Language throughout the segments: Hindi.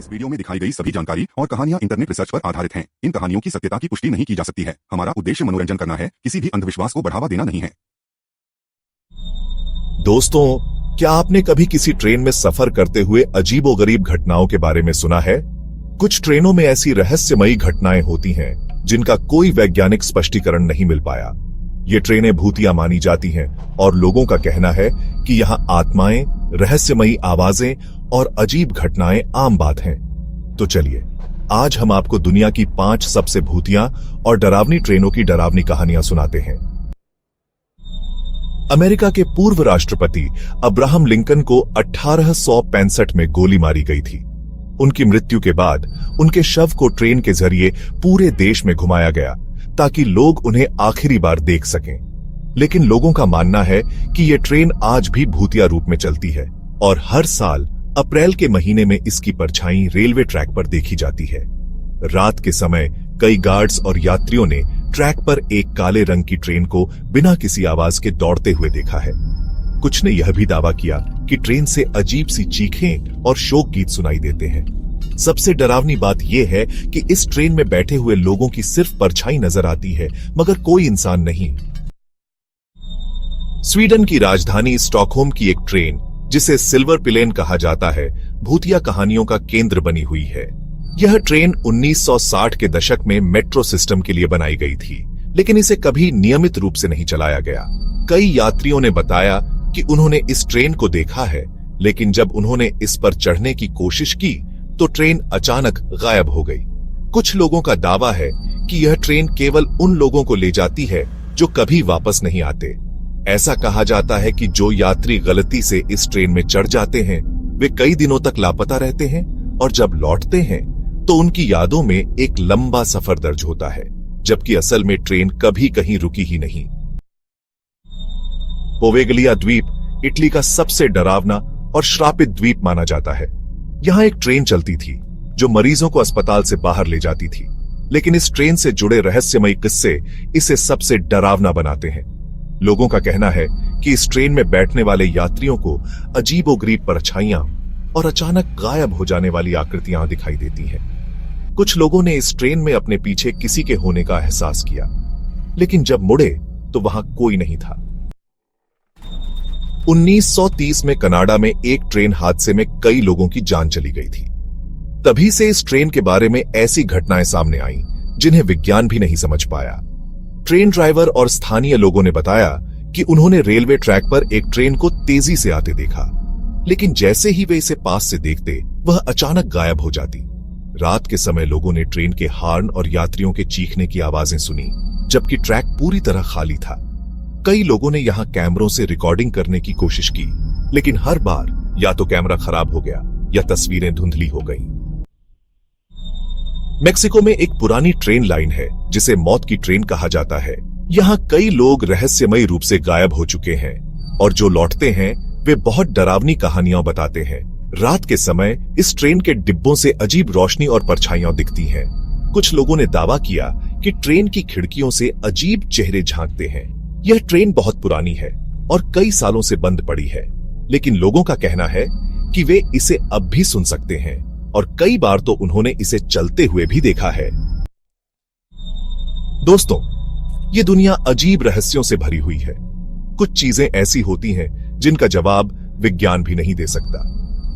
इस वीडियो में दिखाई गई सभी जानकारी और कहानियां इंटरनेट रिसर्च पर आधारित हैं। इन कहानियों की सत्यता की पुष्टि नहीं की जा सकती है। हमारा उद्देश्य मनोरंजन करना है, किसी भी अंधविश्वास को बढ़ावा देना नहीं है। दोस्तों, क्या आपने कभी किसी ट्रेन में सफर करते हुए अजीबोगरीब घटनाओं के बारे में सुना है? कुछ ट्रेनों में ऐसी रहस्यमयी घटनाएं होती हैं जिनका कोई वैज्ञानिक स्पष्टीकरण नहीं मिल पाया। ये ट्रेनें भूतिया मानी जाती हैं और लोगों का कहना है कि यहाँ आत्माएं, रहस्यमयी आवाजें और अजीब घटनाएं आम बात हैं। तो चलिए, आज हम आपको दुनिया की 5 सबसे भूतिया और डरावनी ट्रेनों की डरावनी कहानियां सुनाते हैं। अमेरिका के पूर्व राष्ट्रपति अब्राहम लिंकन को 1865 में गोली मारी गई थी। उनकी मृत्यु के बाद उनके शव को ट्रेन के जरिए पूरे देश में घुमाया गया ताकि लोग उन्हें आखिरी बार देख सकें। लेकिन लोगों का मानना है कि यह ट्रेन आज भी भूतिया रूप में चलती है और हर साल अप्रैल के महीने में इसकी परछाई रेलवे ट्रैक पर देखी जाती है। रात के समय कई गार्ड्स और यात्रियों ने ट्रैक पर एक काले रंग की ट्रेन को बिना किसी आवाज के दौड़ते हुए देखा है। कुछ ने यह भी दावा किया कि ट्रेन से अजीब सी चीखें और शोक गीत सुनाई देते हैं। सबसे डरावनी बात यह है कि इस ट्रेन में बैठे हुए लोगों की सिर्फ परछाई नजर आती है, मगर कोई इंसान नहीं। स्वीडन की राजधानी स्टॉकहोम की एक ट्रेन, जिसे सिल्वर पिलेन कहा जाता है, भूतिया कहानियों का केंद्र बनी हुई है। यह ट्रेन 1960 के दशक में मेट्रो सिस्टम के लिए बनाई गई थी, लेकिन इसे कभी नियमित रूप से नहीं चलाया गया। कई यात्रियों ने बताया कि उन्होंने इस ट्रेन को देखा है, लेकिन जब उन्होंने इस पर चढ़ने की कोशिश की तो ट्रेन अचानक गायब हो गई। कुछ लोगों का दावा है कि यह ट्रेन केवल उन लोगों को ले जाती है जो कभी वापस नहीं आते। ऐसा कहा जाता है कि जो यात्री गलती से इस ट्रेन में चढ़ जाते हैं, वे कई दिनों तक लापता रहते हैं और जब लौटते हैं तो उनकी यादों में एक लंबा सफर दर्ज होता है, जबकि असल में ट्रेन कभी कहीं रुकी ही नहीं। पोवेगलिया द्वीप इटली का सबसे डरावना और श्रापित द्वीप माना जाता है। यहां एक ट्रेन चलती थी जो मरीजों को अस्पताल से बाहर ले जाती थी, लेकिन इस ट्रेन से जुड़े रहस्यमयी किस्से इसे सबसे डरावना बनाते हैं। लोगों का कहना है कि इस ट्रेन में बैठने वाले यात्रियों को अजीबोगरीब परछाइयां और अचानक गायब हो जाने वाली आकृतियां दिखाई देती हैं। कुछ लोगों ने इस ट्रेन में अपने पीछे किसी के होने का एहसास किया, लेकिन जब मुड़े तो वहां कोई नहीं था। 1930 में कनाडा में एक ट्रेन हादसे में कई लोगों की जान चली गई थी। तभी से इस ट्रेन के बारे में ऐसी घटनाएं सामने आईं जिन्हें विज्ञान भी नहीं समझ पाया। ट्रेन ड्राइवर और स्थानीय लोगों ने बताया कि उन्होंने रेलवे ट्रैक पर एक ट्रेन को तेजी से आते देखा, लेकिन जैसे ही वे इसे पास से देखते, वह अचानक गायब हो जाती। रात के समय लोगों ने ट्रेन के हॉर्न और यात्रियों के चीखने की आवाजें सुनी, जबकि ट्रैक पूरी तरह खाली था। कई लोगों ने यहां कैमरों से रिकॉर्डिंग करने की कोशिश की, लेकिन हर बार या तो कैमरा खराब हो गया या तस्वीरें धुंधली हो गईं। मेक्सिको में एक पुरानी ट्रेन लाइन है जिसे मौत की ट्रेन कहा जाता है। यहाँ कई लोग रहस्यमयी रूप से गायब हो चुके हैं और जो लौटते हैं वे बहुत डरावनी कहानियां बताते हैं। रात के समय इस ट्रेन के डिब्बों से अजीब रोशनी और परछाइयां दिखती हैं। कुछ लोगों ने दावा किया कि ट्रेन की खिड़कियों से अजीब चेहरे झांकते हैं। यह ट्रेन बहुत पुरानी है और कई सालों से बंद पड़ी है, लेकिन लोगों का कहना है कि वे इसे अब भी सुन सकते हैं और कई बार तो उन्होंने इसे चलते हुए भी देखा है। दोस्तों, ये दुनिया अजीब रहस्यों से भरी हुई है। कुछ चीजें ऐसी होती हैं जिनका जवाब विज्ञान भी नहीं दे सकता।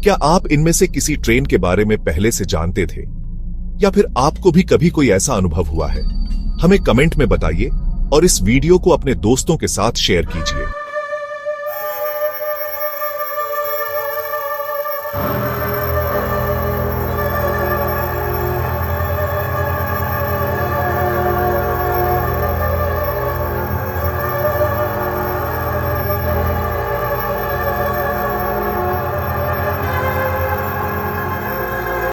क्या आप इनमें से किसी ट्रेन के बारे में पहले से जानते थे, या फिर आपको भी कभी कोई ऐसा अनुभव हुआ है? हमें कमेंट में बताइए और इस वीडियो को अपने दोस्तों के साथ शेयर कीजिए।